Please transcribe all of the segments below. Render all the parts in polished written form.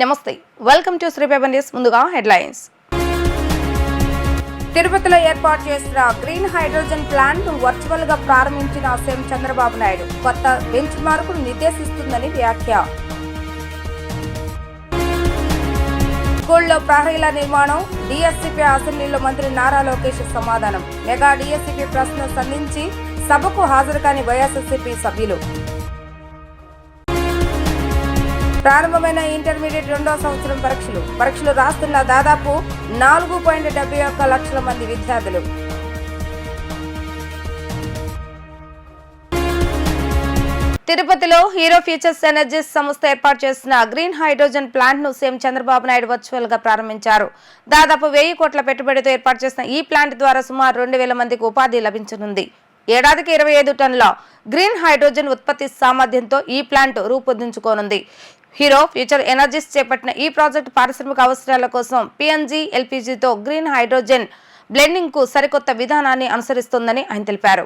నమస్తే, welcome to Sri paper news. ముందుగా headlines. తిరుపతిలో ఏర్పాటు చేసిన గ్రీన్ హైడ్రోజన్ ప్లాంట్ ను వర్చువల్ గా ప్రారంభించిన సీఎం చంద్రబాబు నాయుడు కొత్త బెంచ్ మార్కును నిర్దేశిస్తుందని వ్యాఖ్య. స్కూల్లో ప్రహరీల నిర్మాణం, డిఎస్సిపి అసెంబ్లీలో మంత్రి నారా లోకేష్ సమాధానం. మెగా డిఎస్సిపి ప్రశ్న సంధించి సభకు హాజరు కాని వైఎస్ఆర్సీపీ సభ్యులు. ప్రారంభమైన ఇంటర్మీడియట్ 2వ సంవత్సరం పరీక్షలు రాస్తున్న దాదాపు 4.71 లక్షల మంది విద్యార్థులు. తిరుపతిలో హీరో ఫ్యూచర్స్ ఎనర్జీస్ సంస్థ ఏర్పాటు చేసిన గ్రీన్ హైడ్రోజన్ ప్లాంట్ ను సీఎం చంద్రబాబు నాయుడు వర్చువల్ గా ప్రారంభించారు. దాదాపు 1000 కోట్ల పెట్టుబడితో ఏర్పాటు చేసిన ఈ ప్లాంట్ ద్వారా సుమారు 2000 మందికి ఉపాధి లభించనుంది. ఏడాదికి 25 టన్నుల గ్రీన్ హైడ్రోజన్ ఉత్పత్తి సామర్థ్యంతో ఈ ప్లాంట్ రూపొందించుకోనుంది. హీరో ఫ్యూచర్ ఎనర్జీస్ చేపట్టిన ఈ ప్రాజెక్టు పారిశ్రామిక అవసరాల కోసం పిఎన్జి ఎల్పీజీతో గ్రీన్ హైడ్రోజన్ బ్లెండింగ్ కు సరికొత్త విధానాన్ని అనుసరిస్తోందని ఆయన తెలిపారు.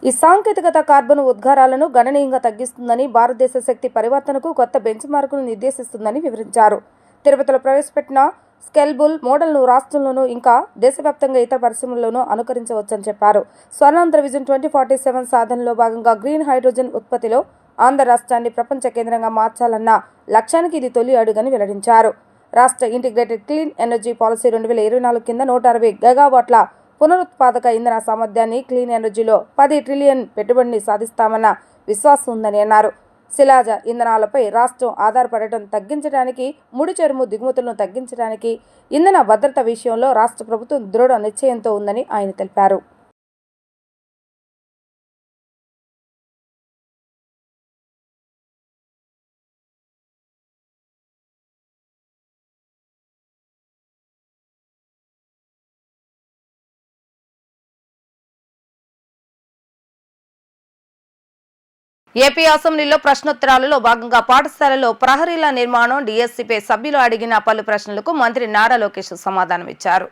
ఈ సాంకేతికత కార్బన్ ఉద్గారాలను గణనీయంగా తగ్గిస్తుందని, భారతదేశ శక్తి పరివర్తనకు కొత్త బెంచ్ మార్కును నిర్దేశిస్తుందని వివరించారు. తిరుపతిలో ప్రవేశపెట్టిన స్కెల్బుల్ మోడల్ను రాష్ట్రంలోనూ ఇంకా దేశవ్యాప్తంగా ఇతర పరిశ్రమల్లోనూ అనుకరించవచ్చని చెప్పారు. స్వర్ణాంధ్ర విజన్ 2047 సాధనలో భాగంగా గ్రీన్ హైడ్రోజన్ ఉత్పత్తిలో ఆంధ్ర రాష్ట్రాన్ని ప్రపంచ కేంద్రంగా మార్చాలన్న లక్ష్యానికి ఇది తొలి అడుగని వెల్లడించారు. రాష్ట్ర ఇంటిగ్రేటెడ్ క్లీన్ ఎనర్జీ పాలసీ 2024 కింద 160 గెగావాట్ల పునరుత్పాదక ఇంధన సామర్థ్యాన్ని, క్లీన్ ఎనర్జీలో 10 ట్రిలియన్ పెట్టుబడిని సాధిస్తామన్న విశ్వాసం ఉందని అన్నారు. శిలాజ ఇంధనాలపై రాష్ట్రం ఆధారపడటం తగ్గించడానికి, ముడి చమురు దిగుమతులను తగ్గించడానికి, ఇంధన భద్రత విషయంలో రాష్ట్ర ప్రభుత్వం దృఢ నిశ్చయంతో ఉందని ఆయన తెలిపారు. ఏపీ అసెంబ్లీలో ప్రశ్నోత్తరాలలో భాగంగా పాఠశాలలో ప్రహరీల నిర్మాణం, డిఎస్సిపై సభ్యులు అడిగిన పలు ప్రశ్నలకు మంత్రి నారా లోకేష్ సమాధానమిచ్చారు.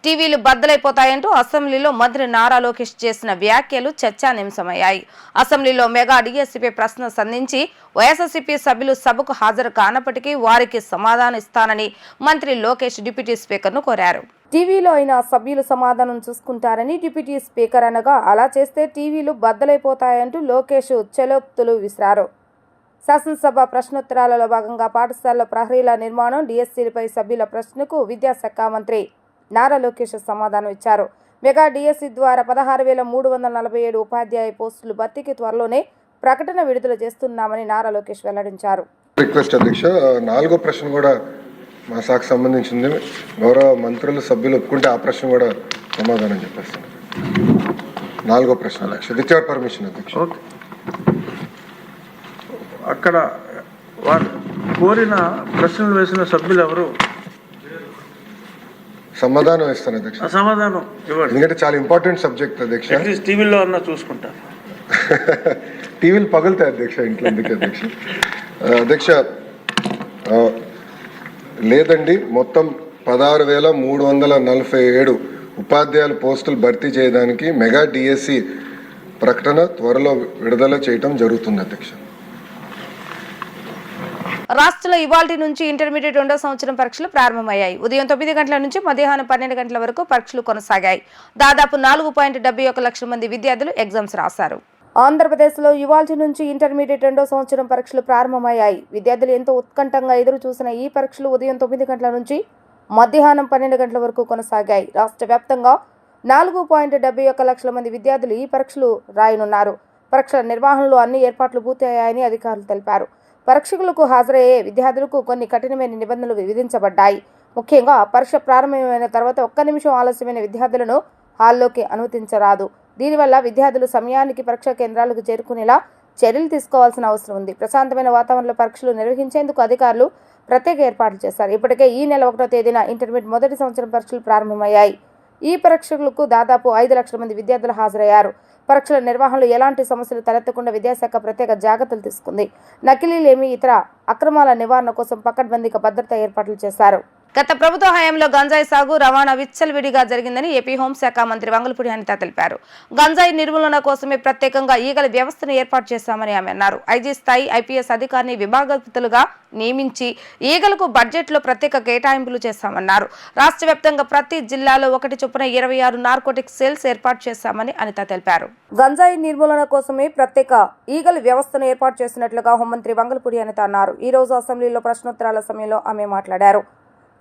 టీవీలు బద్దలైపోతాయంటూ అసెంబ్లీలో మంత్రి నారా లోకేష్ చేసిన వ్యాఖ్యలు చర్చానింశమయ్యాయి. అసెంబ్లీలో మెగా డిఎస్సిపై ప్రశ్న సంధించి వైఎస్ఆర్సీపీ సభ్యులు సభకు హాజరు కానప్పటికీ వారికి సమాధానం ఇస్తానని మంత్రి లోకేష్ డిప్యూటీ స్పీకర్ను కోరారు. టీవీలో అయినా సభ్యులు సమాధానం చూసుకుంటారని డిప్యూటీ స్పీకర్ అనగా, అలా చేస్తే టీవీలు బద్దలైపోతాయంటూ లోకేష్ చెలోక్తులు విసిరారు. శాసనసభ ప్రశ్నోత్తరాలలో భాగంగా పాఠశాలలో ప్రహరీల నిర్మాణం, డిఎస్సీలపై సభ్యుల ప్రశ్నకు విద్యాశాఖ మంత్రి నారా లోకేష్ సమాధానం ఇచ్చారు. మెగా డిఎస్సీ ద్వారా 16,347 ఉపాధ్యాయ పోస్టులు భర్తీకి త్వరలోనే ప్రకటన విడుదల చేస్తున్నామని నారా లోకేష్ వెల్లడించారు. రిక్వెస్ట్ అధ్యక్ష, 4వ ప్రశ్న కూడా మా శాఖకు సంబంధించింది. గౌరవ మంత్రులు సభ్యులు ఒప్పుకుంటే ఆ ప్రశ్న కూడా సమాధానం చెప్పేస్తాను. 4వ ప్రశ్న అధ్యక్ష, విత్ యువర్ పర్మిషన్ అధ్యక్ష. అక్కడ వారు కోరిన ప్రశ్నలు వేసిన సభ్యులు ఎవరు? సమాధానం ఇస్తాను అధ్యక్ష. సమాధానం ఇవ్వండి, ఎందుకంటే చాలా ఇంపార్టెంట్ సబ్జెక్ట్ అధ్యక్ష. టీవీలో అన్నా చూసుకుంటారు. టీవీలు పగులుతాయి అధ్యక్ష ఇంట్లో. ఎందుకు అధ్యక్ష? అధ్యక్ష లేదండి, మొత్తం 16,347 ఉపాధ్యాయుల పోస్టులు భర్తీ చేయడానికి మెగా డిఎస్సి ప్రకటన త్వరలో విడుదల చేయడం జరుగుతుంది అధ్యక్ష. రాష్ట్రంలో ఇవాల్టి నుంచి ఇంటర్మీడియట్ 2వ సంవత్సరం పరీక్షలు ప్రారంభమయ్యాయి. ఉదయం 9 గంటల నుంచి మధ్యాహ్నం 12 గంటల వరకు పరీక్షలు కొనసాగాయి. దాదాపు 4.71 లక్షల మంది విద్యార్థులు ఎగ్జామ్స్ రాశారు. ఆంధ్రప్రదేశ్లో ఇవాల్టి నుంచి ఇంటర్మీడియట్ 2వ సంవత్సరం పరీక్షలు ప్రారంభమయ్యాయి. విద్యార్థులు ఎంతో ఉత్కంఠంగా ఎదురు చూసిన ఈ పరీక్షలు ఉదయం 9 గంటల నుంచి మధ్యాహ్నం 12 గంటల వరకు కొనసాగాయి. రాష్ట్ర వ్యాప్తంగా 4.71 లక్షల మంది విద్యార్థులు ఈ పరీక్షలు రాయనున్నారు. పరీక్షల నిర్వహణలో అన్ని ఏర్పాట్లు పూర్తయ్యాయని అధికారులు తెలిపారు. పరీక్షలకు హాజరయ్యే విద్యార్థులకు కొన్ని కఠినమైన నిబంధనలు విధించబడ్డాయి. ముఖ్యంగా పరీక్ష ప్రారంభమైన తర్వాత 1 నిమిషం ఆలస్యమైన విద్యార్థులను హాల్లోకి అనుమతించరాదు. దీనివల్ల విద్యార్థులు సమయానికి పరీక్షా కేంద్రాలకు చేరుకునేలా చర్యలు తీసుకోవాల్సిన అవసరం ఉంది. ప్రశాంతమైన వాతావరణంలో పరీక్షలు నిర్వహించేందుకు అధికారులు ప్రత్యేక ఏర్పాట్లు చేశారు. ఇప్పటికే ఈ నెల 1వ తేదీన ఇంటర్మీడియట్ మొదటి సంవత్సరం పరీక్షలు ప్రారంభమయ్యాయి. ఈ పరీక్షలకు దాదాపు 5 లక్షల మంది విద్యార్థులు హాజరయ్యారు. పరీక్షల నిర్వహణలో ఎలాంటి సమస్యలు తలెత్తకుండా విద్యాశాఖ ప్రత్యేక జాగ్రత్తలు తీసుకుంది. నకిలీలేమి, ఇతర అక్రమాల నివారణ కోసం పకడ్బందీగా భద్రతా ఏర్పాట్లు చేశారు. గత ప్రభుత్వ హయాంలో గంజాయి సాగు రవాణా విచ్చలవిడిగా జరిగిందని ఏపీ హోంశాఖ మంత్రి వంగలపూడి అనిత తెలిపారు. గంజాయి నిర్మూలన కోసమే ప్రత్యేకంగా ఈగల వ్యవస్థను ఏర్పాటు చేశామని ఆమె అన్నారు. ఐజీ స్థాయి ఐపీఎస్ అధికారిని విభాగస్తులుగా నియమించి ఈగలకు బడ్జెట్లో ప్రత్యేక కేటాయింపులు చేశామన్నారు. రాష్ట్ర వ్యాప్తంగా ప్రతి జిల్లాలో 1 చొప్పున 26 నార్కోటిక్ సెల్స్ ఏర్పాటు చేశామని అనిత తెలిపారు. గంజాయి నిర్మూలన కోసమే ప్రత్యేక ఈగల వ్యవస్థను ఏర్పాటు చేసినట్లుగా హోంమంత్రి వంగలపూడి అనిత అన్నారు. ఈ రోజు అసెంబ్లీలో ప్రశ్నోత్తరాల సమయంలో ఆమె మాట్లాడారు.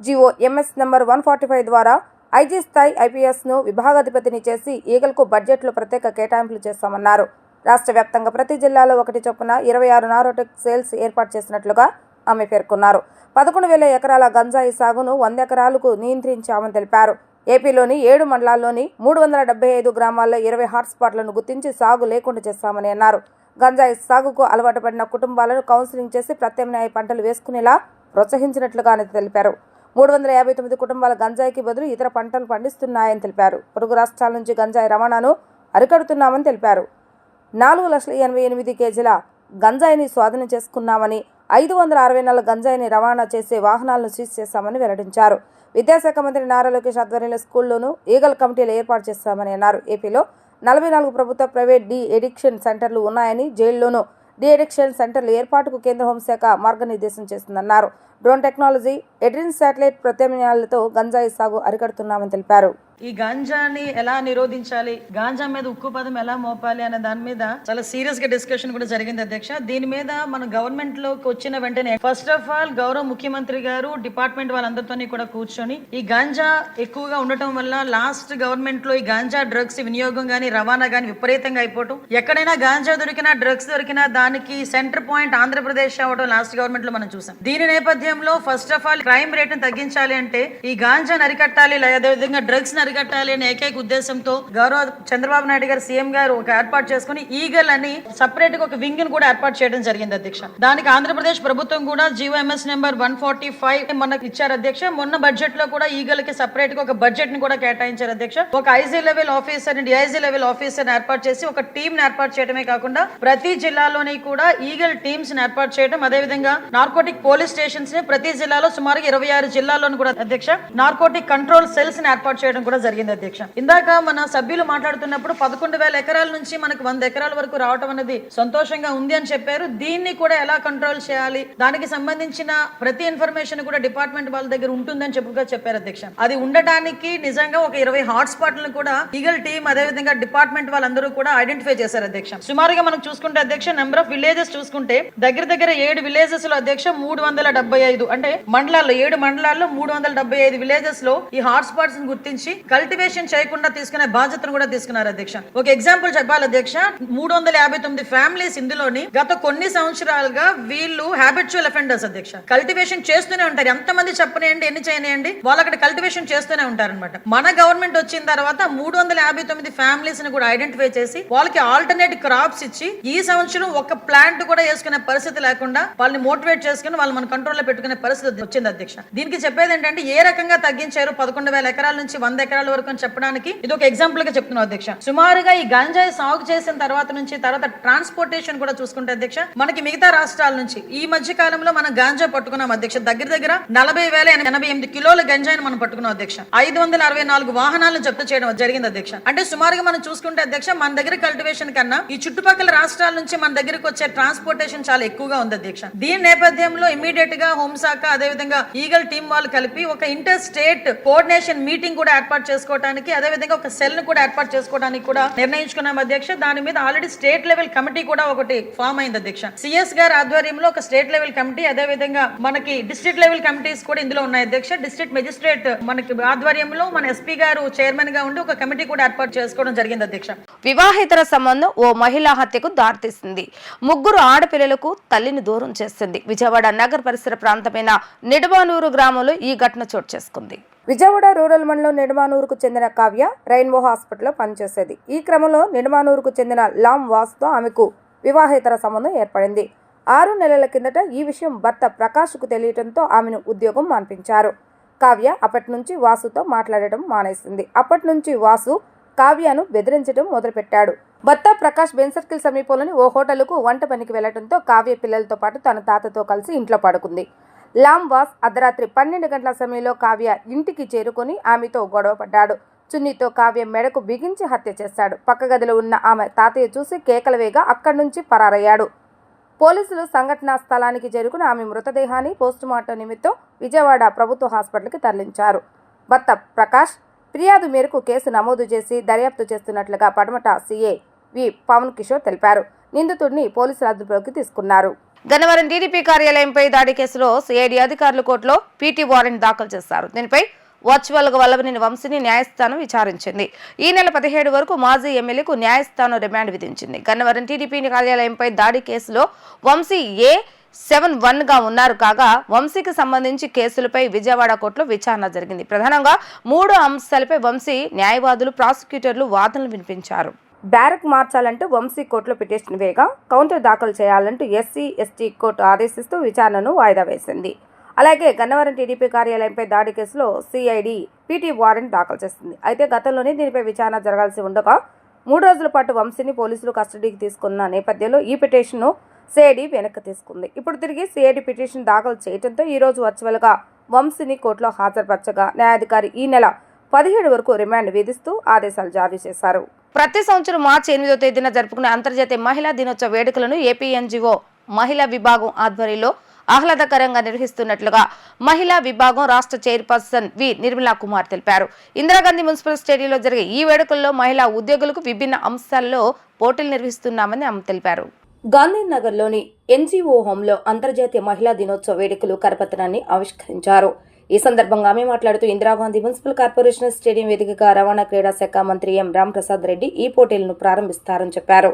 జీవో ఎంఎస్ నంబర్ 145 ద్వారా ఐజీ స్థాయి ఐపీఎస్ను విభాగాధిపతిని చేసి ఈగలకు బడ్జెట్లో ప్రత్యేక కేటాయింపులు చేస్తామన్నారు. రాష్ట్ర వ్యాప్తంగా ప్రతి జిల్లాలో 1 చొప్పున 26 నార్కోటిక్ సెల్స్ ఏర్పాటు చేసినట్లుగా ఆమె పేర్కొన్నారు. 11,000 ఎకరాల గంజాయి సాగును 100 ఎకరాలకు నియంత్రించామని తెలిపారు. ఏపీలోని 7 మండలాల్లోని 375 గ్రామాల్లో 20 హాట్స్పాట్లను గుర్తించి సాగు లేకుండా చేస్తామని అన్నారు. గంజాయి సాగుకు అలవాటు పడిన కుటుంబాలను కౌన్సిలింగ్ చేసి ప్రత్యామ్నాయ పంటలు వేసుకునేలా ప్రోత్సహించినట్లుగా ఆయన తెలిపారు. 359 కుటుంబాల గంజాయికి బదులు ఇతర పంటలు పండిస్తున్నాయని తెలిపారు. పొరుగు రాష్ట్రాల నుంచి గంజాయి రవాణాను అరికడుతున్నామని తెలిపారు. 4,88,000 కేజీల గంజాయిని స్వాధీనం చేసుకున్నామని, 564 గంజాయిని రవాణా చేసే వాహనాలను సీజ్ చేశామని వెల్లడించారు. విద్యాశాఖ మంత్రి నారా లోకేష్ ఆధ్వర్యంలో స్కూల్లోనూ ఈగల్ కమిటీలు ఏర్పాటు చేస్తామని అన్నారు. ఏపీలో 44 ప్రభుత్వ ప్రైవేట్ డి ఎడిక్షన్ సెంటర్లు ఉన్నాయని, జైల్లోనూ డి ఎడిక్షన్ సెంటర్ల ఏర్పాటుకు కేంద్ర హోంశాఖ మార్గనిర్దేశం చేస్తుందన్నారు. డ్రోన్ టెక్నాలజీ, ఎడ్రిన్ శాటిలైట్ ప్రత్యామ్నాయాలతో గంజాయి సాగు అరికడుతున్నామని తెలిపారు. ఈ గాంజాని ఎలా నిరోధించాలి, గాంజా మీద ఉక్కు పదం ఎలా మోపాలి అనే దాని మీద చాలా సీరియస్ గా డిస్కషన్ కూడా జరిగింది అధ్యక్ష. దీని మీద మన గవర్నమెంట్ లోకి వచ్చిన వెంటనే ఫస్ట్ ఆఫ్ ఆల్ గౌరవ ముఖ్యమంత్రి గారు డిపార్ట్మెంట్ వాళ్ళందరితో కూడా కూర్చొని ఈ గాంజా ఎక్కువగా ఉండటం వల్ల లాస్ట్ గవర్నమెంట్ లో ఈ గాంజా డ్రగ్స్ వినియోగం గానీ రవాణా గానీ విపరీతంగా అయిపోవటం, ఎక్కడైనా గాంజా దొరికినా డ్రగ్స్ దొరికినా దానికి సెంటర్ పాయింట్ ఆంధ్రప్రదేశ్ అవడం లాస్ట్ గవర్నమెంట్ లో మనం చూసాం. దీని నేపథ్యంలో first of all crime rate తగ్గించాలి అంటే ఈ గాంజాని అరికట్టాలి, అదేవిధంగా డ్రగ్స్ అరికట్టాలి అనే ఏకైక ఉద్దేశంతో గౌరవ చంద్రబాబు నాయుడు గారు సీఎం గారు ఒక ఏర్పాటు చేసుకుని ఈగల్ అని సపరేట్ గా ఒక వింగ్ ని కూడా ఏర్పాటు చేయడం జరిగింది అధ్యక్ష. దానికి ఆంధ్రప్రదేశ్ ప్రభుత్వం కూడా జీవో ఎంఎస్ నెంబర్ 145 మనకు ఇచ్చారు అధ్యక్ష. మొన్న బడ్జెట్ లో కూడా ఈగల్ కి సపరేట్ గా ఒక బడ్జెట్ ని కూడా కేటాయించారు అధ్యక్ష. ఒక IG level officer, DIG level officer ఏర్పాటు చేసి ఒక టీమ్ ని ఏర్పాటు చేయడమే కాకుండా ప్రతి జిల్లాలోని కూడా ఈగల్ టీమ్స్ ని ఏర్పాటు చేయడం, అదేవిధంగా నార్కోటిక్ పోలీస్ స్టేషన్స్ ని ప్రతి జిల్లాలో సుమారుగా 26 జిల్లాల్లోనూ కూడా అధ్యక్ష నార్కోటిక్ కంట్రోల్ సెల్స్ ని ఏర్పాటు చేయడం కూడా జరిగింది అధ్యక్ష. ఇందాక మన సభ్యులు మాట్లాడుతున్నప్పుడు 11,000 ఎకరాల నుంచి మనకు 100 ఎకరాల వరకు రావడం అనేది సంతోషంగా ఉంది అని చెప్పారు. దీన్ని కూడా ఎలా కంట్రోల్ చేయాలి, దానికి సంబంధించిన ప్రతి ఇన్ఫర్మేషన్ కూడా డిపార్ట్మెంట్ వాళ్ళ దగ్గర ఉంటుందని చెప్పారు అధ్యక్ష. అది ఉండటానికి నిజంగా ఒక 20 హాట్స్పాట్లను కూడా ఈగల్ టీమ్ అదేవిధంగా డిపార్ట్మెంట్ వాళ్ళందరూ కూడా ఐడెంటిఫై చేశారు అధ్యక్ష. సుమారుగా మనం చూసుకుంటే అధ్యక్ష నెంబర్ ఆఫ్ విలేజెస్ చూసుకుంటే దగ్గర 7 విలేజెస్ లో అధ్యక్ష 375 అంటే మండలాల్లో 7 మండలాల్లో 375 విలేజెస్ లో ఈ హాట్స్పాట్స్ గుర్తించి కల్టివేషన్ చేయకుండా తీసుకునే బాధ్యతను కూడా తీసుకున్నారు అధ్యక్ష. ఒక ఎగ్జాంపుల్ చెప్పాలి అధ్యక్ష, 359 ఫ్యామిలీస్ ఇందులోని గత కొన్ని సంవత్సరాలుగా వీళ్ళు హ్యాబిచువల్ అఫెండర్స్ అధ్యక్ష. కల్టివేషన్ చేస్తూనే ఉంటారు. ఎంతమంది చెప్పనేయండి, ఎన్ని చేయనియండి, వాళ్ళు అక్కడ కల్టివేషన్ చేస్తూనే ఉంటారనమాట. మన గవర్నమెంట్ వచ్చిన తర్వాత 359 ఫ్యామిలీస్ ని కూడా ఐడెంటిఫై చేసి వాళ్ళకి ఆల్టర్నేట్ క్రాప్స్ ఇచ్చి ఈ సంవత్సరం ఒక ప్లాంట్ కూడా వేసుకునే పరిస్థితి లేకుండా వాళ్ళని మోటివేట్ చేసుకుని వాళ్ళు మన కంట్రోల్లో పెట్టుకునే పరిస్థితి వచ్చింది అధ్యక్ష. దీనికి చెప్పేది ఏంటంటే ఏ రకంగా తగ్గించారు 11,000 ఎకరాల నుంచి 100 ఎకరాల వరకు అని చెప్పడానికి ఇది ఒక ఎగ్జాంపుల్ గా చెప్తున్నాం అధ్యక్ష. సుమారుగా ఈ గంజాయి సాగు చేసిన తర్వాత ట్రాన్స్పోర్టేషన్ కూడా చూసుకుంటే అధ్యక్ష మనకి మిగతా రాష్ట్రాల నుంచి ఈ మధ్య కాలంలో మనం గాంజా పట్టుకున్నాం అధ్యక్ష. దగ్గర 40,088 కిలోల గంజాయిని మనం పట్టుకున్నాం అధ్యక్ష. 564 వాహనాలను జప్తు చేయడం జరిగింది అధ్యక్ష. అంటే సుమారుగా మనం చూసుకుంటే అధ్యక్ష మన దగ్గర కల్టివేషన్ కన్నా ఈ చుట్టుపక్కల రాష్ట్రాల నుంచి మన దగ్గరకు వచ్చే ట్రాన్స్పోర్టేషన్ చాలా ఎక్కువగా ఉంది అధ్యక్ష. దీని నేపథ్యంలో ఇమీడియట్ గా హోంశాఖ అదేవిధంగా ఈగల్ టీం వాళ్ళు కలిపి ఒక ఇంటర్ స్టేట్ కోఆర్డినేషన్ మీటింగ్ కూడా ఏర్పాటు చేసుకోవడానికి, అదేవిధంగా ఒక సెల్ ను కూడా ఏర్పాటు చేసుకోవడానికి కూడా నిర్ణయించుకున్నాం అధ్యక్ష. దాని మీద ఆల్రెడీ స్టేట్ లెవెల్ కమిటీ కూడా ఒకటి ఫామ్ అయింది అధ్యక్ష. సిఎస్ గారి ఆధ్వర్యంలో ఒక స్టేట్ లెవెల్ కమిటీ, అదేవిధంగా మనకి డిస్ట్రిక్ట్ లెవెల్ కమిటీస్ కూడా ఇందులో ఉన్నాయి అధ్యక్ష. డిస్ట్రిక్ట్ మెజిస్ట్రేట్ మనకి ఆధ్వర్యంలో మన ఎస్పీ గారు చైర్మన్ గా ఉండి ఒక కమిటీ కూడా ఏర్పాటు చేసుకోవడం జరిగింది అధ్యక్ష. వివాహేతర సంబంధం ఓ మహిళా హత్యకు దారితీసింది. 3 ఆడపిల్లలకు తల్లిని దూరం చేసింది. విజయవాడ నగర్ పరిసర ప్రాంతమైన నిడమానూరు గ్రామంలో ఈ ఘటన చోటు చేసుకుంది. విజయవాడ రూరల్ మండలం నిడమానూరుకు చెందిన కావ్య రెయిన్బో హాస్పిటల్లో పనిచేసేది. ఈ క్రమంలో నిడమానూరుకు చెందిన లామ్ వాసుతో ఆమెకు వివాహేతర సంబంధం ఏర్పడింది. 6 నెలల కిందట ఈ విషయం భర్త ప్రకాష్కు తెలియటంతో ఆమెను ఉద్యోగం మాన్పించారు. కావ్య అప్పటి నుంచి వాసుతో మాట్లాడటం మానేసింది. అప్పటి నుంచి వాసు కావ్యను బెదిరించడం మొదలుపెట్టాడు. భర్త ప్రకాష్ బెన్ సర్కిల్ సమీపంలోని ఓ హోటల్కు వంట పనికి వెళ్లడంతో కావ్య పిల్లలతో పాటు తన తాతతో కలిసి ఇంట్లో పడుకుంది. లాంవాస్ అర్ధరాత్రి 12 గంటల సమయంలో కావ్య ఇంటికి చేరుకొని ఆమెతో గొడవపడ్డాడు. చున్నీతో కావ్య మెడకు బిగించి హత్య చేశాడు. పక్క గదిలో ఉన్న ఆమె తాతయ్య చూసి కేకల వేగా అక్కడి నుంచి పరారయ్యాడు. పోలీసులు సంఘటనా స్థలానికి చేరుకుని ఆమె మృతదేహాన్ని పోస్టుమార్టం నిమిత్తం విజయవాడ ప్రభుత్వ హాస్పిటల్కి తరలించారు. భర్త ప్రకాష్ ఫిర్యాదు మేరకు కేసు నమోదు చేసి దర్యాప్తు చేస్తున్నట్లుగా పడమట సీఏ వి పవన్ కిషోర్ తెలిపారు. నిందితుడిని పోలీసుల అదుపులోకి తీసుకున్నారు. గన్నవరం టీడీపీ కార్యాలయంపై దాడి కేసులో సిఐడి అధికారులు కోర్టులో పీటీ వారెంట్ దాఖలు చేశారు. దీనిపై వర్చువల్గా వల్లభనేని వంశీని న్యాయస్థానం విచారించింది. ఈ నెల 17 వరకు మాజీ ఎమ్మెల్యేకు న్యాయస్థానం రిమాండ్ విధించింది. గన్నవరం టీడీపీ కార్యాలయంపై దాడి కేసులో వంశీ A71గా ఉన్నారు కాగా వంశీకి సంబంధించి కేసులపై విజయవాడ కోర్టులో విచారణ జరిగింది. ప్రధానంగా 3 అంశాలపై వంశీ న్యాయవాదులు ప్రాసిక్యూటర్లు వాదనలు వినిపించారు. బ్యారక్ మార్చాలంటూ వంశీ కోర్టులో పిటిషన్ వేయగా కౌంటర్ దాఖలు చేయాలంటూ SC/ST కోర్టు ఆదేశిస్తూ విచారణను వాయిదా వేసింది. అలాగే గన్నవరం టీడీపీ కార్యాలయంపై దాడి కేసులో సిఐడి పీటీ వారెంట్ దాఖలు చేసింది. అయితే గతంలోనే దీనిపై విచారణ జరగాల్సి ఉండగా 3 రోజుల పాటు వంశీని పోలీసులు కస్టడీకి తీసుకున్న నేపథ్యంలో ఈ పిటిషన్ను సిఐడి వెనక్కి తీసుకుంది. ఇప్పుడు తిరిగి సిఐడి పిటిషన్ దాఖలు చేయడంతో ఈ రోజు వర్చువల్గా వంశీని కోర్టులో హాజరుపరచగా న్యాయాధికారి ఈ నెల 17 వరకు రిమాండ్ విధిస్తూ ఆదేశాలు జారీ చేశారు. ప్రతి సంవత్సరం మార్చి 8వ తేదీన జరుపుకునే అంతర్జాతీయ మహిళా దినోత్సవ వేడుకలను ఏపీ ఎన్జీఓ మహిళా విభాగం ఆధ్వర్యంలో ఆహ్లాదకరంగా నిర్వహిస్తున్నట్లుగా మహిళా విభాగం రాష్ట్ర చైర్పర్సన్ వి నిర్మలా కుమార్ తెలిపారు. ఇందిరాగాంధీ మున్సిపల్ స్టేడియంలో జరిగే ఈ వేడుకల్లో మహిళా ఉద్యోగులకు విభిన్న అంశాల్లో పోటీలు నిర్వహిస్తున్నామని ఆమె తెలిపారు. గాంధీనగర్లోని ఎన్జీఓ హోంలో అంతర్జాతీయ మహిళా దినోత్సవ వేడుకలు కరపత్రాన్ని ఆవిష్కరించారు. ఈ సందర్భంగా ఆమె మాట్లాడుతూ ఇందిరాగాంధీ మున్సిపల్ కార్పొరేషన్ స్టేడియం వేదికగా రవాణా క్రీడా శాఖ మంత్రి ఎం రాంప్రసాద్ రెడ్డి ఈ పోటీలను ప్రారంభిస్తారని చెప్పారు.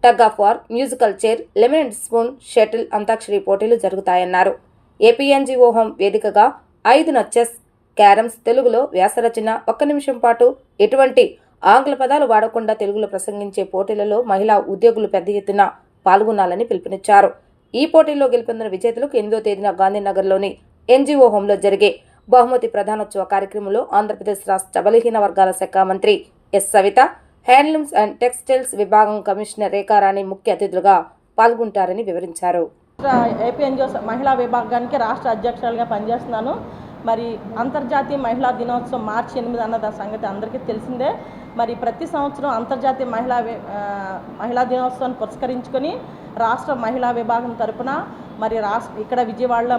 Tug of war, musical chair, lemon and spoon, shuttle, antakshari పోటీలు జరుగుతాయన్నారు. ఏపీ ఎన్జీఓ హోం వేదికగా 5 చెస్, క్యారమ్స్, తెలుగులో వ్యాసరచన, 1 నిమిషం పాటు ఎటువంటి ఆంగ్ల పదాలు వాడకుండా తెలుగులో ప్రసంగించే పోటీలలో మహిళా ఉద్యోగులు పెద్ద ఎత్తున పాల్గొనాలని పిలుపునిచ్చారు. ఈ పోటీల్లో గెలుపొందిన విజేతలకు 8వ తేదీన గాంధీనగర్లోని ఎన్జీఓ హోంలో జరిగే బహుమతి ప్రధానోత్సవ కార్యక్రమంలో ఆంధ్రప్రదేశ్ రాష్ట్ర బలహీన వర్గాల శాఖ మంత్రి S Savitha, handlooms and textiles విభాగం కమిషనర్ రేఖారాణి ముఖ్య అతిథులుగా పాల్గొంటారని వివరించారు. ఏపీ ఎన్జిఓ మహిళా విభాగానికి రాష్ట్ర అధ్యక్షురాలుగా పనిచేస్తున్నాను. మరి అంతర్జాతీయ మహిళా దినోత్సవం మార్చి 8 అన్నది సంగతి అందరికీ తెలిసిందే. మరి ప్రతి సంవత్సరం అంతర్జాతీయ మహిళా దినోత్సవాన్ని పురస్కరించుకొని రాష్ట్ర మహిళా విభాగం తరపున మరి ఇక్కడ విజయవాడలో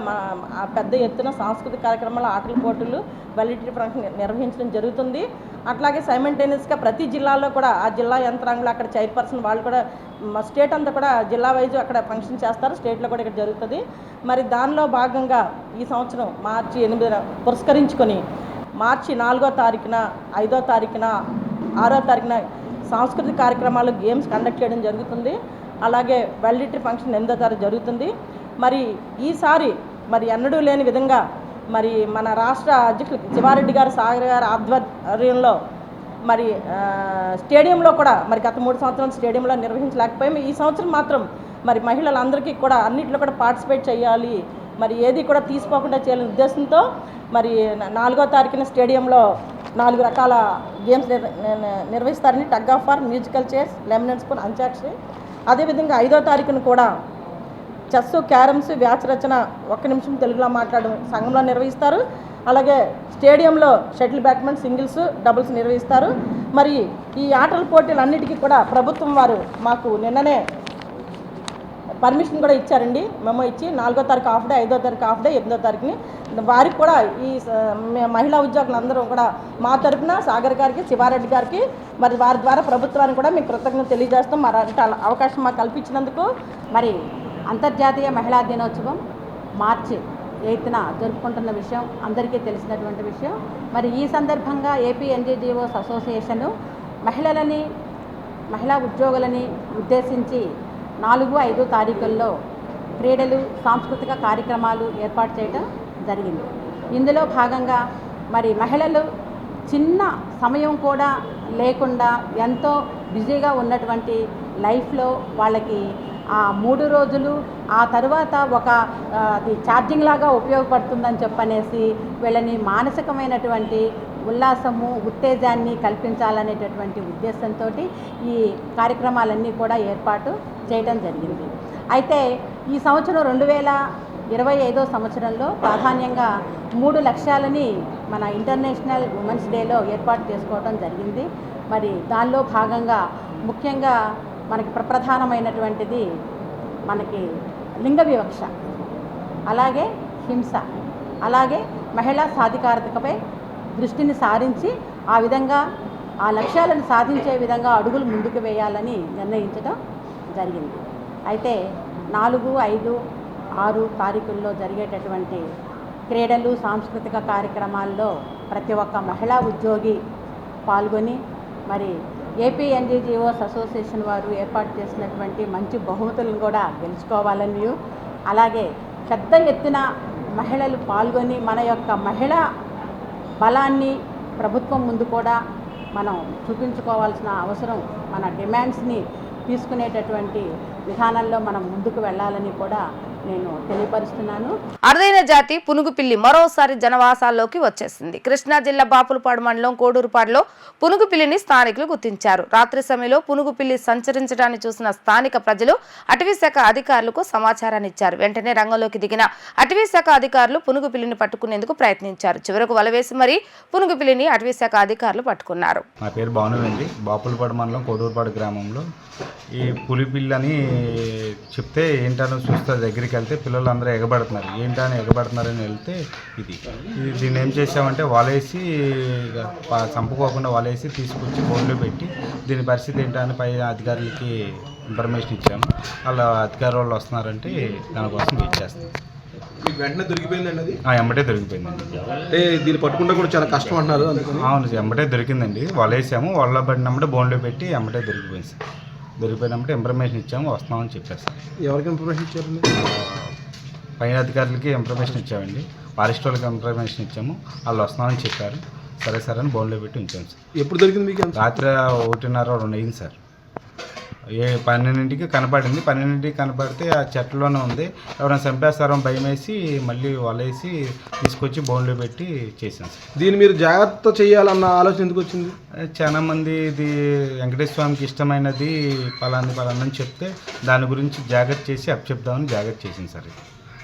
పెద్ద ఎత్తున సాంస్కృతిక కార్యక్రమాలు, ఆటల పోటీలు, వెలిటీ ఫంక్షన్ నిర్వహించడం జరుగుతుంది. అట్లాగే సైమల్టేనియస్గా ప్రతి జిల్లాలో కూడా ఆ జిల్లా యంత్రాంగులు, అక్కడ చైర్పర్సన్ వాళ్ళు కూడా స్టేట్ అంతా కూడా జిల్లా వైజ్ అక్కడ ఫంక్షన్ చేస్తారు. స్టేట్లో కూడా ఇక్కడ జరుగుతుంది. మరి దానిలో భాగంగా ఈ సంవత్సరం మార్చి 8న పురస్కరించుకొని మార్చి 4వ తారీఖున, 5వ తారీఖున, 6వ తారీఖున సాంస్కృతిక కార్యక్రమాలు, గేమ్స్ కండక్ట్ చేయడం జరుగుతుంది. అలాగే వెలిటీ ఫంక్షన్ 8వ తారీఖు జరుగుతుంది. మరి ఈసారి మరి ఎన్నడూ లేని విధంగా మరి మన రాష్ట్ర అధ్యక్షులు శివారెడ్డి గారు, సాగర్ గారు ఆధ్వర్యంలో మరి స్టేడియంలో కూడా మరి గత 3 సంవత్సరాలు స్టేడియంలో నిర్వహించలేకపోయాము. ఈ సంవత్సరం మాత్రం మరి మహిళలందరికీ కూడా అన్నింటిలో కూడా పార్టిసిపేట్ చేయాలి, మరి ఏది కూడా తీసుకోకుండా చేయాలనే ఉద్దేశంతో మరి 4వ తారీఖున స్టేడియంలో 4 రకాల గేమ్స్ నిర్వహిస్తారని. Tug of war, musical chairs, lemon and spoon, antakshari. అదేవిధంగా 5వ తారీఖున కూడా చెస్, క్యారమ్స్, వ్యాసరచన, 1 నిమిషం తెలుగులో మాట్లాడడం సంఘంలో నిర్వహిస్తారు. అలాగే స్టేడియంలో షటిల్, బ్యాడ్మింటన్, సింగిల్స్, డబుల్స్ నిర్వహిస్తారు. మరి ఈ ఆటల పోటీలన్నిటికీ కూడా ప్రభుత్వం వారు మాకు నిన్ననే పర్మిషన్ కూడా ఇచ్చారండి. మెమో ఇచ్చి 4వ తారీఖు హాఫ్ డే, 5వ తారీఖు హాఫ్ డే, 8వ తారీఖుని వారికి కూడా ఈ మహిళా ఉద్యోగులందరూ కూడా మా తరఫున సాగర్ గారికి, శివారెడ్డి గారికి మరి వారి ద్వారా ప్రభుత్వానికి కూడా మేము కృతజ్ఞత తెలియజేస్తాం. మరి అవకాశం మాకు కల్పించినందుకు. మరి అంతర్జాతీయ మహిళా దినోత్సవం మార్చి 8న జరుపుకుంటున్న విషయం అందరికీ తెలిసినటువంటి విషయం. మరి ఈ సందర్భంగా ఏపీ ఎన్జీఓస్ అసోసియేషను మహిళా ఉద్యోగులని ఉద్దేశించి 4, 5 తారీఖుల్లో క్రీడలు, సాంస్కృతిక కార్యక్రమాలు ఏర్పాటు చేయడం జరిగింది. ఇందులో భాగంగా మరి మహిళలు చిన్న సమయం కూడా లేకుండా ఎంతో బిజీగా ఉన్నటువంటి లైఫ్లో వాళ్ళకి ఆ 3 రోజులు ఆ తర్వాత ఒక ఛార్జింగ్ లాగా ఉపయోగపడుతుందని చెప్పనేసి వీళ్ళని మానసికమైనటువంటి ఉల్లాసము, ఉత్తేజాన్ని కల్పించాలనేటటువంటి ఉద్దేశంతో ఈ కార్యక్రమాలన్నీ కూడా ఏర్పాటు చేయడం జరిగింది. అయితే ఈ సంవత్సరం 25వ సంవత్సరంలో ప్రాధాన్యంగా 3 లక్ష్యాలని మన ఇంటర్నేషనల్ ఉమెన్స్ డేలో ఏర్పాటు చేసుకోవడం జరిగింది. మరి దానిలో భాగంగా ముఖ్యంగా మనకి ప్రధానమైనటువంటిది మనకి లింగ వివక్ష, అలాగే హింస, అలాగే మహిళా సాధికారతపై దృష్టిని సారించి ఆ విధంగా ఆ లక్ష్యాలను సాధించే విధంగా అడుగులు ముందుకు వేయాలని నిర్ణయించడం జరిగింది. అయితే 4, 5, 6 తారీఖుల్లో జరిగేటటువంటి క్రీడలు, సాంస్కృతిక కార్యక్రమాల్లో ప్రతి ఒక్క మహిళా ఉద్యోగి పాల్గొని మరి ఏపీ ఎన్జీఓస్ అసోసియేషన్ వారు ఏర్పాటు చేసినటువంటి మంచి బహుమతులను కూడా గెలుచుకోవాలని, అలాగే పెద్ద ఎత్తున మహిళలు పాల్గొని మన యొక్క మహిళా బలాన్ని ప్రభుత్వం ముందు కూడా మనం చూపించుకోవాల్సిన అవసరం, మన డిమాండ్స్ని తీసుకునేటటువంటి విధానంలో మనం ముందుకు వెళ్ళాలని కూడా నేను తెలియపరుస్తున్నాను. అరుదైన జాతి పునుగుపిల్లి మరోసారి జనవాసాల్లోకి వచ్చేసింది. కృష్ణా జిల్లా బాపులపాడు మండలం కోడూరుపాడులో పునుగుపిల్లిని స్థానికులు గుర్తించారు. రాత్రి సమయంలో పునుగుపిల్లి సంచరించడాన్ని చూసిన స్థానిక ప్రజలు అటవీశాఖ అధికారులకు సమాచారాన్ని ఇచ్చారు. వెంటనే రంగంలోకి దిగిన అటవీశాఖ అధికారులు పునుగుపిల్లిని పట్టుకునేందుకు ప్రయత్నించారు. చివరకు వలవేసి మరీ పునుగుపిల్లిని అటవీశాఖ అధికారులు పట్టుకున్నారు. నా పేరు భానువండి. బాపులపాడు మండలం కోడూరుపాడు గ్రామంలో ఈ పులిపిల్లని చెప్తే ఏంటనో చూస్తే దగ్గరికి వెళ్తే పిల్లలందరూ ఎగబడుతున్నారు. ఏంటని ఎగబడుతున్నారని వెళ్తే దీన్ని ఏం చేసామంటే వాలేసి చంపుకోకుండా వాలేసి తీసుకొచ్చి బోన్లో పెట్టి దీని పరిస్థితి ఏంటని పై అధికారులకి ఇన్ఫర్మేషన్ ఇచ్చాము. అలా అధికారులు వాళ్ళు వస్తున్నారంటే దానికోసం ఇచ్చేస్తాం. మీకు వెంటనే దొరికిపోయిందండి అది? ఎమ్మటే దొరికిపోయిందండి. అంటే దీన్ని పట్టుకుంటే కూడా చాలా కష్టం అంటున్నారు. అవును, ఎమ్మటే దొరికిందండి. వలేసాము, వాళ్ళ పడినమ్మటే బోన్లో పెట్టి ఎమ్మటే దొరికిపోయింది సార్. దొరికిపోయినప్పుడు ఇన్ఫర్మేషన్ ఇచ్చాము, వస్తున్నామని చెప్పారు సార్. ఎవరికి ఇన్ఫర్మేషన్ ఇచ్చారండి? పైన అధికారులకి ఇన్ఫర్మేషన్ ఇచ్చామండి, ఫారెస్ట్ వాళ్ళకి ఇన్ఫర్మేషన్ ఇచ్చాము, వాళ్ళు వస్తున్నామని చెప్పారు. సరే సార్ అని బోన్లో పెట్టి ఉంచాము సార్. ఎప్పుడు దొరికింది మీకు? రాత్రి 1:30, 2 అయింది సార్. 12ంటికి కనపడింది. 12ంటికి కనపడితే ఆ చెట్లలోనే ఉంది. ఎవరైనా చంపేస్తారో భయం వేసి మళ్ళీ వలేసి తీసుకొచ్చి బోన్లో పెట్టి చేసాం సార్. దీన్ని మీరు జాగ్రత్త చేయాలన్న ఆలోచన ఎందుకు వచ్చింది? చాలా మంది ఇది వెంకటేశ్వర స్వామికి ఇష్టమైనది పలాందని చెప్తే దాని గురించి జాగ్రత్త చేసి అప్పచెప్దామని జాగ్రత్త చేసింది సార్.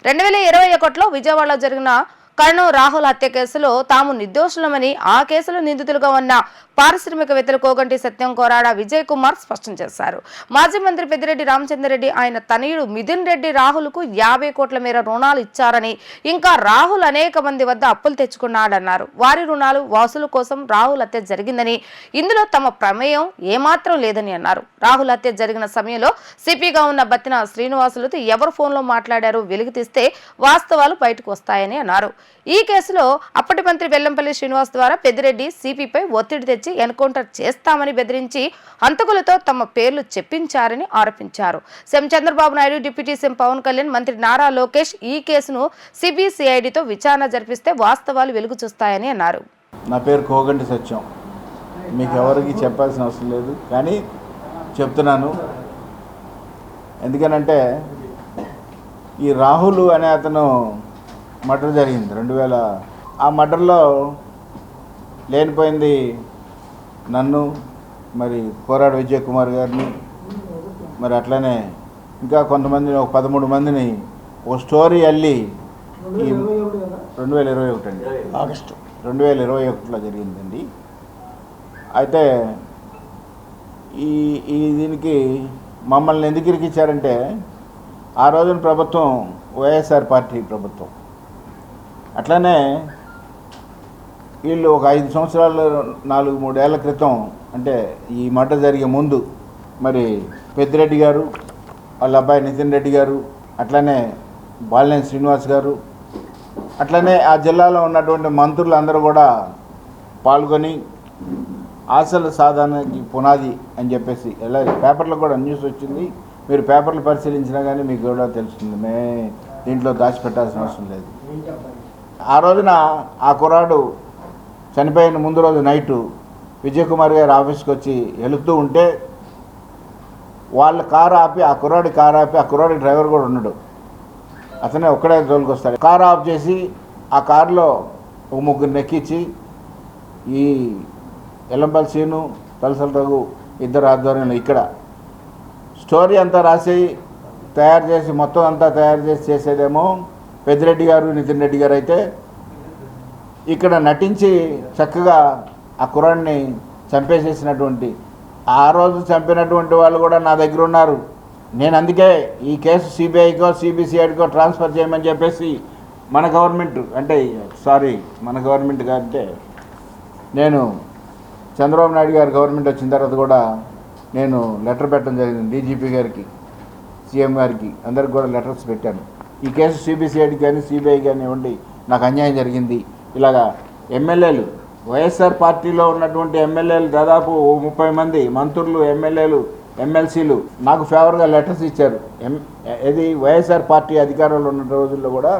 2021లో విజయవాడలో జరిగిన కర్నూలు రాహుల్ హత్య కేసులో తాము నిర్దోషులమని ఆ కేసులో నిందితులుగా ఉన్న పారిశ్రామికవేత్తలు కోగంటి సత్యం, కోరాడ విజయ్ కుమార్ స్పష్టం చేశారు. మాజీ మంత్రి పెద్దిరెడ్డి రామచంద్రరెడ్డి ఆయన తనయుడు మిథున్ రెడ్డి రాహుల్కు 50 కోట్ల మేర రుణాలు ఇచ్చారని, ఇంకా రాహుల్ అనేక మంది వద్ద అప్పులు తెచ్చుకున్నాడన్నారు. వారి రుణాలు వసూలు కోసం రాహుల్ హత్య జరిగిందని, ఇందులో తమ ప్రమేయం ఏమాత్రం లేదని అన్నారు. రాహుల్ హత్య జరిగిన సమయంలో సిపిగా ఉన్న బత్తిన శ్రీనివాసులతో ఎవరు ఫోన్లో మాట్లాడారో వెలికి తీస్తే వాస్తవాలు బయటకు వస్తాయని అన్నారు. ఈ కేసులో అప్పటి మంత్రి వెల్లంపల్లి శ్రీనివాస్ ద్వారా పెద్దిరెడ్డి సిపిపై ఒత్తిడి తెచ్చి ఎన్కౌంటర్ చేస్తామని బెదిరించి హంతకులతో తమ పేర్లు చెప్పించారని ఆరోపించారు. CM Chandrababu Naidu, deputy CM Pawan Kalyan, మంత్రి నారా లోకేష్ ఈ కేసును సిబిసిఐడితో విచారణ జరిపిస్తే వాస్తవాలు వెలుగు చూస్తాయని అన్నారు. నా పేరు కోగంటి సత్యం. మీకు ఎవరికి చెప్పాల్సిన అవసరం లేదు, కానీ చెప్తున్నాను. ఎందుకనంటే ఈ రాహుల్ అనే అతను మర్డర్ జరిగింది 2000. ఆ మర్డర్లో లేనిపోయింది నన్ను, మరి కోరాడ విజయ్ కుమార్ గారిని, మరి అట్లనే ఇంకా కొంతమందిని, ఒక 13 మందిని ఓ స్టోరీ అల్లి ఈ 2021 అండి, ఆగస్టు 2021లో జరిగిందండి. అయితే ఈ దీనికి మమ్మల్ని ఎందుకు ఇరికిచ్చారంటే, ఆ రోజున ప్రభుత్వం వైఎస్ఆర్ పార్టీ ప్రభుత్వం. అట్లనే వీళ్ళు ఒక 5 సంవత్సరాలు 4-3 ఏళ్ల క్రితం, అంటే ఈ మర్డర్ జరిగే ముందు, మరి పెద్దిరెడ్డి గారు, వాళ్ళ అబ్బాయి నితిన్ రెడ్డి గారు, అట్లనే బాలినేని శ్రీనివాస్ గారు, అట్లనే ఆ జిల్లాలో ఉన్నటువంటి మంత్రులు అందరూ కూడా పాల్గొని ఆశల సాధనకి పునాది అని చెప్పేసి ఎలా పేపర్లో కూడా న్యూస్ వచ్చింది. మీరు పేపర్లు పరిశీలించినా కానీ మీకు కూడా తెలుస్తుంది. దీంట్లో దాచిపెట్టాల్సిన అవసరం లేదు. ఆ రోజున ఆ కుర్రాడు చనిపోయిన ముందు రోజు నైటు విజయ్ కుమార్ గారు ఆఫీస్కి వచ్చి వెళుతూ ఉంటే వాళ్ళ కారు ఆపి, ఆ కుర్రాడి కారు ఆపి, ఆ కుర్రాడి డ్రైవర్ కూడా ఉన్నాడు, అతనే ఒక్కడే తోలుకు వస్తాడు. కారు ఆఫ్ చేసి ఆ కారులో ఒక 3 ఎక్కించి ఈ ఎల్లంపల్లి సీను, తలసల రఘు ఇద్దరు ఆధ్వర్యంలో ఇక్కడ స్టోరీ అంతా రాసి తయారు చేసి, మొత్తం అంతా తయారు చేసి చేసేదేమో పెద్దిరెడ్డి గారు నితిన్ రెడ్డి గారు అయితే ఇక్కడ నటించి చక్కగా ఆ కుర్రాడిని చంపేసేసినటువంటి ఆ రోజు చంపినటువంటి వాళ్ళు కూడా నా దగ్గర ఉన్నారు. నేను అందుకే ఈ కేసు సిబిఐకో సిబిసిఐడికో ట్రాన్స్ఫర్ చేయమని చెప్పేసి మన గవర్నమెంట్ అంటే నేను చంద్రబాబు నాయుడు గారి గవర్నమెంట్ వచ్చిన తర్వాత కూడా నేను లెటర్ పెట్టడం జరిగింది. డీజీపీ గారికి, సీఎం గారికి అందరికి కూడా లెటర్స్ పెట్టాను. ఈ కేసు సిబిసిఐడి కానీ సిబిఐ కానీ ఇవ్వండి, నాకు అన్యాయం జరిగింది. ఇలాగా ఎమ్మెల్యేలు వైఎస్ఆర్ పార్టీలో ఉన్నటువంటి ఎమ్మెల్యేలు దాదాపు 30 మంది మంత్రులు, ఎమ్మెల్యేలు, ఎమ్మెల్సీలు నాకు ఫేవర్గా లెటర్స్ ఇచ్చారు. ఇది వైఎస్ఆర్ పార్టీ అధికారంలో ఉన్న రోజుల్లో కూడా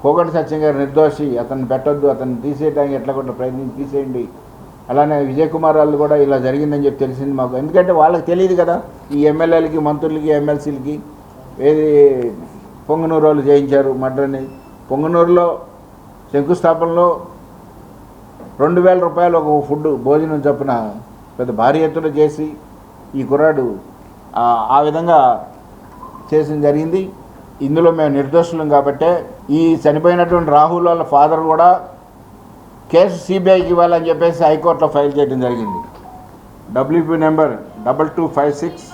కోగంటి సత్యం గారు నిర్దోషి, అతన్ని పెట్టొద్దు, అతన్ని తీసేయడానికి ఎట్లా కూడా ప్రయత్నించి తీసేయండి. అలానే విజయ్ కుమార్ వాళ్ళు కూడా ఇలా జరిగిందని చెప్పి తెలిసింది మాకు. ఎందుకంటే వాళ్ళకి తెలియదు కదా ఈ ఎమ్మెల్యేలకి, మంత్రులకి, ఎమ్మెల్సీలకి ఏది పొంగనూరు వాళ్ళు చేయించారు మర్డర్ని. పొంగనూరులో శంకుస్థాపనలో 2000 రూపాయలు ఒక ఫుడ్ భోజనం చొప్పున పెద్ద భారీ ఎత్తున చేసి ఈ కుర్రాడు ఆ విధంగా చేసింది జరిగింది. ఇందులో మేము నిర్దోషులం కాబట్టే ఈ చనిపోయినటువంటి రాహుల్ వాళ్ళ ఫాదర్ కూడా కేసు సిబిఐకి ఇవ్వాలని చెప్పేసి హైకోర్టులో ఫైల్ చేయడం జరిగింది. WP number 2256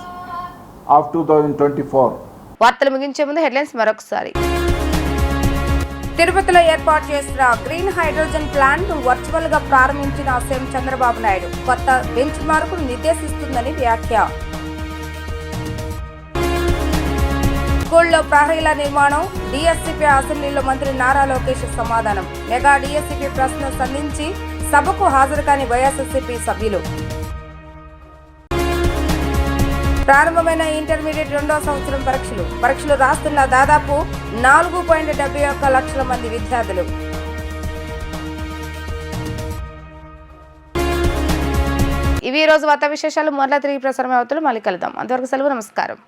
of 2024. వార్తలు ముగించే ముందు హెడ్లైన్స్ మరొకసారి. తిరుపతిలో ఏర్పాటు చేసిన గ్రీన్ హైడ్రోజన్ ప్లాంట్ ను వర్చువల్ గా ప్రారంభించిన సీఎం చంద్రబాబు నాయుడు కొత్త బెంచ్ మార్కును నిర్దేశిస్తుందని వ్యాఖ్య. స్కూల్లో ప్రహరీల నిర్మాణం, డీఎస్సీపీ అసెంబ్లీలో మంత్రి నారా లోకేష్ సమాధానం. మెగా డీఎస్సీపీ ప్రశ్న సంధించి సభకు హాజరు కాని వైఎస్ఆర్సీపీ సభ్యులు. ప్రారంభమైన ఇంటర్మీడియట్ 2వ సంవత్సరం పరీక్షలు రాస్తున్న దాదాపు 4.71 లక్షల మంది విద్యార్థులు. ఇవి ఈ రోజు వార్తా విశేషాలు. మరలా తిరిగి ప్రసారం అవుతారు. మళ్ళీ కలుద్దాం. అంతవరకు సెలవు. నమస్కారం.